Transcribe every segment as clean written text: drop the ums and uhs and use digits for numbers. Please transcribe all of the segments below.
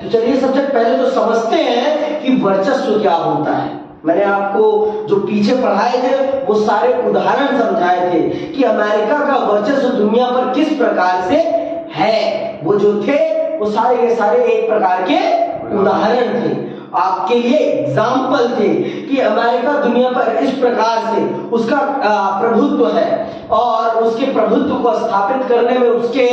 तो चलिए सबसे पहले तो समझते हैं कि वर्चस्व क्या होता है। मैंने आपको जो पीछे पढ़ाए थे वो सारे उदाहरण समझाए थे कि अमेरिका का वर्चस्व दुनिया पर किस प्रकार से है। वो जो थे वो सारे के सारे एक प्रकार के उदाहरण थे, आपके लिए एग्जाम्पल थे कि अमेरिका दुनिया पर इस प्रकार से उसका प्रभुत्व है और उसके प्रभुत्व को स्थापित करने में उसके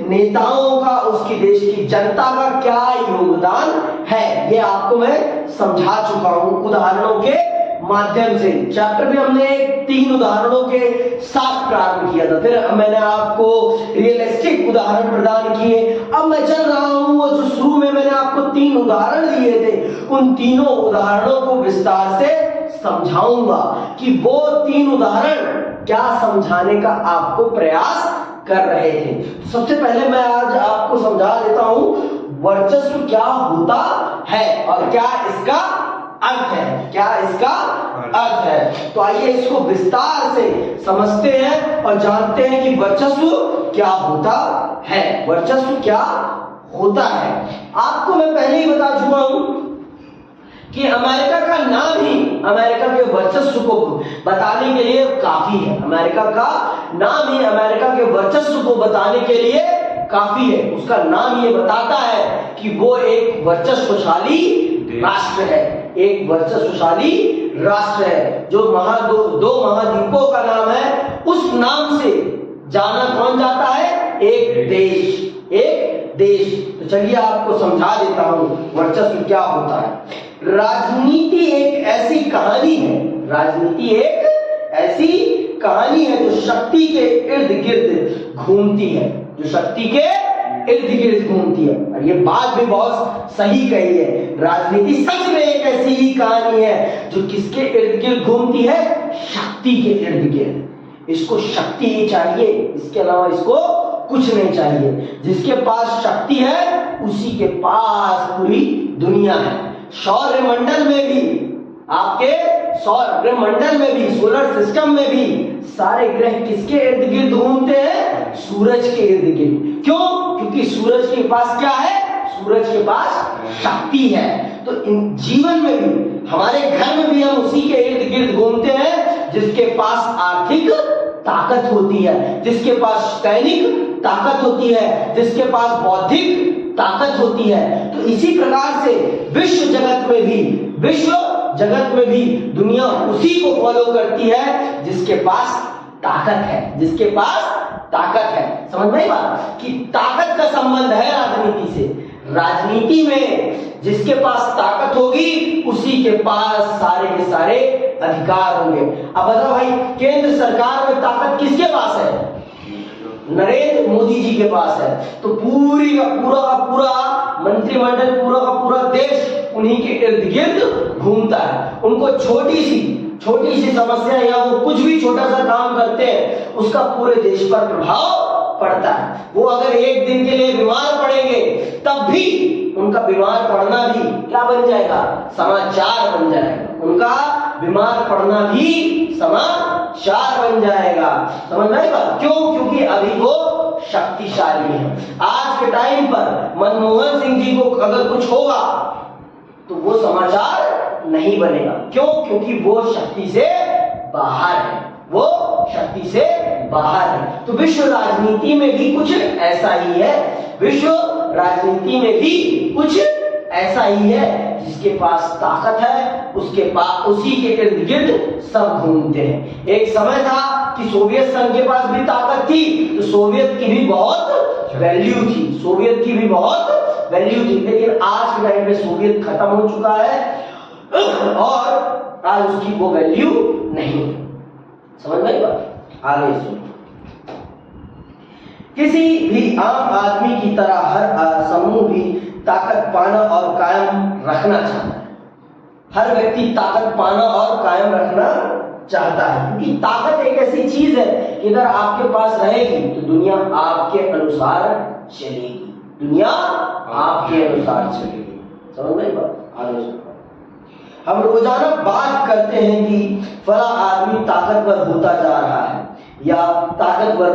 नेताओं का, उसकी देश की जनता का क्या योगदान है, ये आपको मैं समझा चुका हूं उदाहरणों के माध्यम से। चैप्टर में हमने 3 उदाहरणों के साथ प्रारंभ किया था, फिर मैंने आपको रियलिस्टिक उदाहरण प्रदान किए। अब मैं चल रहा हूं वो जो शुरू में मैंने आपको 3 उदाहरण दिए थे, उन तीनों उदाहरणों को विस्तार से समझाऊंगा कि वो 3 उदाहरण क्या समझाने का आपको प्रयास कर रहे थे। सबसे पहले मैं आज आपको समझा देता हूं वर्चस्व क्या होता है और क्या इसका अर्थ है, क्या इसका अर्थ है। तो आइए इसको विस्तार से समझते हैं और जानते हैं कि वर्चस्व क्या होता है। वर्चस्व क्या होता है आपको मैं पहले ही बता चुका हूं कि अमेरिका का नाम ही अमेरिका के वर्चस्व को बताने के लिए काफी है। अमेरिका का नाम ही अमेरिका के वर्चस्व को बताने के लिए काफी है। उसका नाम ये बताता है कि वो एक वर्चस्वशाली राष्ट्र है, एक वर्चस्वशाली राष्ट्र है। जो दो महाद्वीपों का नाम है, उस नाम से जाना कौन जाता है? एक देश, एक देश। तो चलिए आपको समझा देता हूं वर्चस्व क्या होता है। राजनीति एक ऐसी कहानी है, राजनीति एक ऐसी कहानी है जो शक्ति के इर्द गिर्द घूमती है, जो शक्ति के इर्द गिर्द घूमती है। और ये बात भी बहुत सही कही है, राजनीति सच में एक ऐसी ही कहानी है जो किसके इर्द गिर्द घूमती है? शक्ति के इर्द गिर्द। इसको शक्ति ही चाहिए, इसके अलावा इसको कुछ नहीं चाहिए। जिसके पास शक्ति है उसी के पास पूरी दुनिया है। सौरमंडल में भी, आपके सौरमंडल में भी, सोलर सिस्टम में भी सारे ग्रह किसके इर्द गिर्द घूमते हैं? सूरज के इर्द गिर्द। क्यों? क्योंकि सूरज के पास क्या है? सूरज के पास शक्ति है। तो इन जीवन में भी, हमारे घर में भी हम उसी के इर्द गिर्द घूमते हैं जिसके पास आर्थिक ताकत होती है, जिसके पास सैनिक ताकत होती है, जिसके पास बौद्धिक ताकत होती है। तो इसी प्रकार से विश्व जगत में भी दुनिया उसी को फॉलो करती है जिसके पास ताकत है, जिसके पास ताकत है। समझ में आई बात कि ताकत का संबंध है राजनीति से। राजनीति में जिसके पास ताकत होगी उसी के पास सारे के सारे अधिकार होंगे। अब बताओ भाई, केंद्र सरकार में ताकत किसके पास है? नरेंद्र मोदी जी के पास है। तो पूरी का पूरा मंत्रिमंडल, पूरा का पूरा देश उन्हीं के इर्द गिर्द घूमता है। उनको छोटी सी समस्या या वो कुछ भी छोटा सा काम करते हैं उसका पूरे देश पर प्रभाव पड़ता है। वो अगर एक दिन के लिए बीमार पड़ेंगे तब भी उनका बीमार पड़ना भी क्या बन जाएगा? समाचार बन जाएगा। उनका बीमार पड़ना भी समाचार बन जाएगा। समझ में आई बात? क्यों? क्योंकि अभी वो शक्तिशाली है। आज के टाइम पर मनमोहन सिंह जी को अगर कुछ होगा तो वो समाचार नहीं बनेगा। क्यों? क्योंकि वो शक्ति से बाहर है, वो शक्ति से बाहर है। तो विश्व राजनीति में भी कुछ ऐसा ही है, विश्व राजनीति में भी कुछ ऐसा ही है। जिसके पास ताकत है उसके पास, उसी के इर्द गिर्द सब घूमते हैं। एक समय था कि सोवियत संघ के पास भी ताकत थी, तो सोवियत की भी बहुत वैल्यू थी, सोवियत की भी बहुत वैल्यू थी। लेकिन आज के टाइम में सोवियत खत्म हो चुका है और आज उसकी वो वैल्यू नहीं है। समझ में आई बात? आगे सुनो। किसी भी आम आदमी की तरह हर समूह भी ताकत पाना और कायम रखना चाहता है। हर व्यक्ति ताकत पाना और कायम रखना चाहता है, क्योंकि ताकत एक ऐसी चीज है कि अगर आपके पास रहेगी तो दुनिया आपके अनुसार चलेगी, दुनिया आपके अनुसार चलेगी। समझ में आई बात? आगे सुनो। हम रोजाना बात करते हैं कि फला आदमी ताकतवर होता जा रहा है, या ताकतवर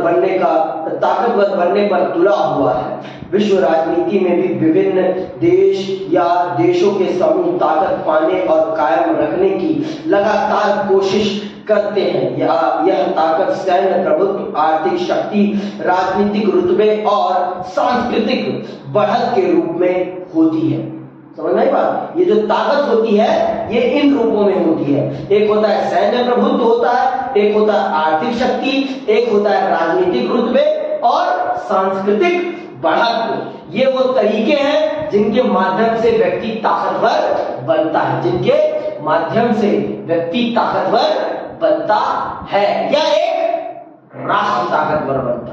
बनने पर तुला हुआ है। विश्व राजनीति में भी विभिन्न देश या देशों के समूह ताकत पाने और कायम रखने की लगातार कोशिश करते हैं। यह ताकत सैन्य प्रभुत्व, आर्थिक शक्ति, राजनीतिक रुतबे और सांस्कृतिक बढ़त के रूप में होती है। समझ में बात? ये जो ताकत होती है ये इन रूपों में होती है। एक होता है सैन्य प्रभुत्व होता है, एक होता है आर्थिक शक्ति, एक होता है राजनीतिक रुतबे और सांस्कृतिक बढ़त। ये वो तरीके हैं जिनके माध्यम से व्यक्ति ताकतवर बनता है, जिनके माध्यम से व्यक्ति ताकतवर बनता है या एक राष्ट्र ताकतवर बनता है।